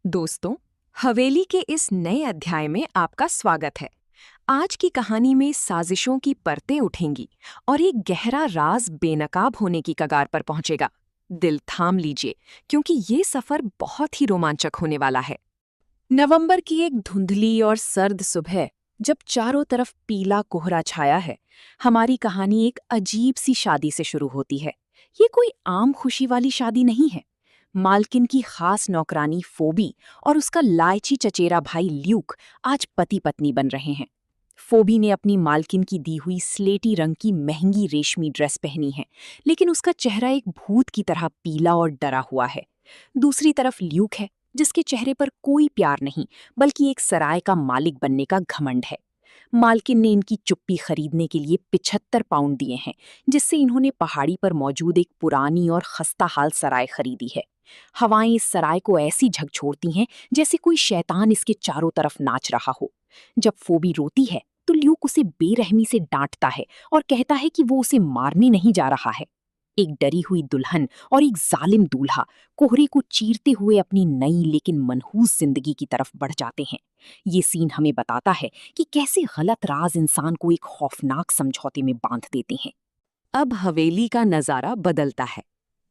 दोस्तों, हवेली के इस नए अध्याय में आपका स्वागत है। आज की कहानी में साजिशों की परतें उठेंगी और एक गहरा राज बेनकाब होने की कगार पर पहुंचेगा। दिल थाम लीजिए, क्योंकि ये सफर बहुत ही रोमांचक होने वाला है। नवंबर की एक धुंधली और सर्द सुबह, जब चारों तरफ पीला कोहरा छाया है, हमारी कहानी एक अजीब सी शादी से शुरू होती है। ये कोई आम खुशी वाली शादी नहीं है। मालकिन की खास नौकरानी फोबी और उसका लालची चचेरा भाई ल्यूक आज पति पत्नी बन रहे हैं। फोबी ने अपनी मालकिन की दी हुई स्लेटी रंग की महंगी रेशमी ड्रेस पहनी है, लेकिन उसका चेहरा एक भूत की तरह पीला और डरा हुआ है। दूसरी तरफ ल्यूक है, जिसके चेहरे पर कोई प्यार नहीं, बल्कि एक सराय का मालिक बनने का घमंड है। मालकिन ने इनकी चुप्पी खरीदने के लिए 75 पाउंड दिए हैं, जिससे इन्होंने पहाड़ी पर मौजूद एक पुरानी और खस्ता हाल सराय खरीदी है। हवाएं इस सराय को ऐसी झकझोरती हैं जैसे कोई शैतान इसके चारों तरफ नाच रहा हो। जब फोबी रोती है तो ल्यूक उसे बेरहमी से डांटता है और कहता है कि वो उसे मारने नहीं जा रहा है। एक डरी हुई दुल्हन और एक जालिम दूल्हा कोहरे को चीरते हुए अपनी नई लेकिन मनहूस जिंदगी की तरफ बढ़ जाते हैं। ये सीन हमें बताता है कि कैसे गलत राज इंसान को एक खौफनाक समझौते में बांध देते हैं। अब हवेली का नजारा बदलता है।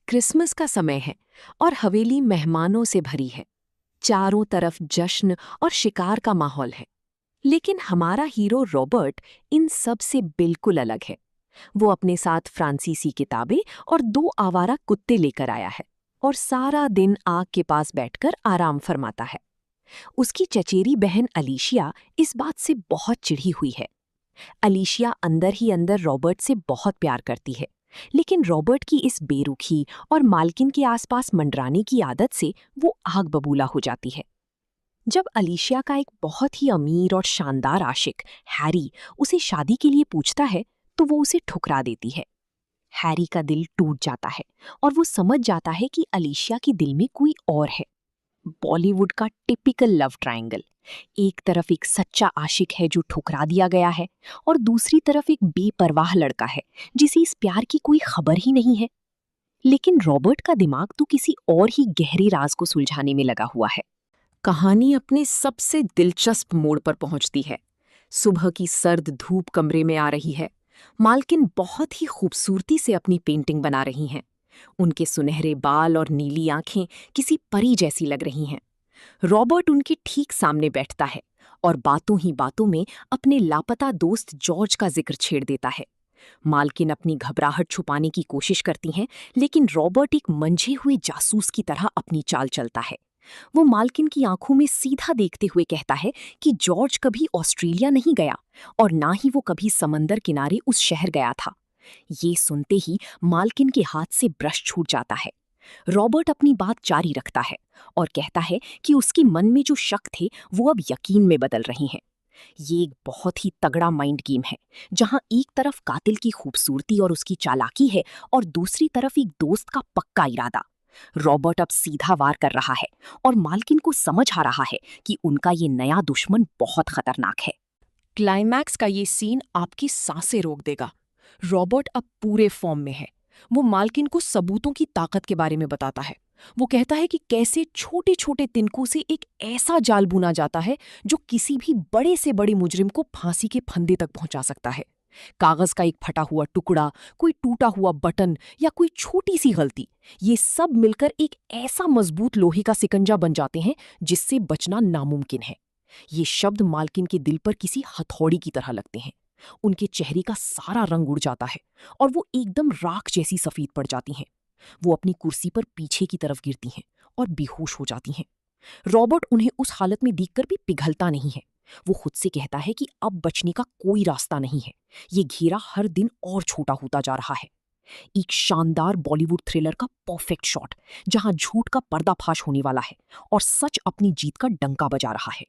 क्रिसमस का समय है और हवेली मेहमानों से भरी है। चारों तरफ जश्न और शिकार का माहौल है। लेकिन हमारा हीरो रॉबर्ट इन सब से बिल्कुल अलग है। वो अपने साथ फ्रांसीसी किताबें और 2 आवारा कुत्ते लेकर आया है और सारा दिन आग के पास बैठकर आराम फरमाता है। उसकी चचेरी बहन अलीशिया इस बात से बहुत चिढ़ी हुई है। अलीशिया अंदर ही अंदर रॉबर्ट से बहुत प्यार करती है, लेकिन रॉबर्ट की इस बेरुखी और मालकिन के आसपास मंडराने की आदत से वो आग बबूला हो जाती है। जब अलीशिया का एक बहुत ही अमीर और शानदार आशिक हैरी उसे शादी के लिए पूछता है, तो वो उसे ठुकरा देती है। हैरी का दिल टूट जाता है और वो समझ जाता है कि अलीशिया के दिल में कोई और है। बॉलीवुड का टिपिकल लव ट्रायंगल। एक तरफ एक सच्चा आशिक है जो ठुकरा दिया गया है, और दूसरी तरफ एक बेपरवाह लड़का है जिसे इस प्यार की कोई खबर ही नहीं है। लेकिन रॉबर्ट का दिमाग तो किसी और ही गहरे राज को सुलझाने में लगा हुआ है। कहानी अपने सबसे दिलचस्प मोड़ पर पहुंचती है। सुबह की सर्द धूप कमरे में आ रही है। मालकिन बहुत ही खूबसूरती से अपनी पेंटिंग बना रही हैं। उनके सुनहरे बाल और नीली आंखें किसी परी जैसी लग रही हैं। रॉबर्ट उनके ठीक सामने बैठता है और बातों ही बातों में अपने लापता दोस्त जॉर्ज का जिक्र छेड़ देता है। मालकिन अपनी घबराहट छुपाने की कोशिश करती हैं, लेकिन रॉबर्ट एक मंझे हुए जासूस की तरह अपनी चाल चलता है। वो मालकिन की आंखों में सीधा देखते हुए कहता है कि जॉर्ज कभी ऑस्ट्रेलिया नहीं गया और ना ही वो कभी समंदर किनारे उस शहर गया था। ये सुनते ही मालकिन के हाथ से ब्रश छूट जाता है। रॉबर्ट अपनी बात जारी रखता है और कहता है कि उसके मन में जो शक थे वो अब यकीन में बदल रही हैं। ये एक बहुत ही तगड़ा माइंड गेम है, जहां एक तरफ कातिल की खूबसूरती और उसकी चालाकी है और दूसरी तरफ एक दोस्त का पक्का इरादा। रॉबर्ट अब सीधा वार कर रहा है और मालकिन को समझ आ रहा है कि उनका ये नया दुश्मन बहुत खतरनाक है। क्लाइमैक्स का ये सीन आपकी सांसें रोक देगा। रॉबर्ट अब पूरे फॉर्म में है। वो मालकिन को सबूतों की ताकत के बारे में बताता है। वो कहता है कि कैसे छोटे छोटे तिनकों से एक ऐसा जाल बुना जाता है जो किसी भी बड़े से बड़े मुजरिम को फांसी के फंदे तक पहुंचा सकता है। कागज का एक फटा हुआ टुकड़ा, कोई टूटा हुआ बटन या कोई छोटी सी गलती, ये सब मिलकर एक ऐसा मजबूत लोहे का सिकंजा बन जाते हैं जिससे बचना नामुमकिन है। ये शब्द मालकिन के दिल पर किसी हथौड़ी की तरह लगते हैं। उनके चेहरे का सारा रंग उड़ जाता है और वो एकदम राख जैसी सफेद पड़ जाती हैं। वो अपनी कुर्सी पर पीछे की तरफ गिरती हैं और बेहोश हो जाती हैं। रॉबर्ट उन्हें उस हालत में देखकर भी पिघलता नहीं है। वो खुद से कहता है कि अब बचने का कोई रास्ता नहीं है। ये घेरा हर दिन और छोटा होता जा रहा है। एक शानदार बॉलीवुड थ्रिलर का परफेक्ट शॉट, जहां झूठ का पर्दाफाश होने वाला है और सच अपनी जीत का डंका बजा रहा है।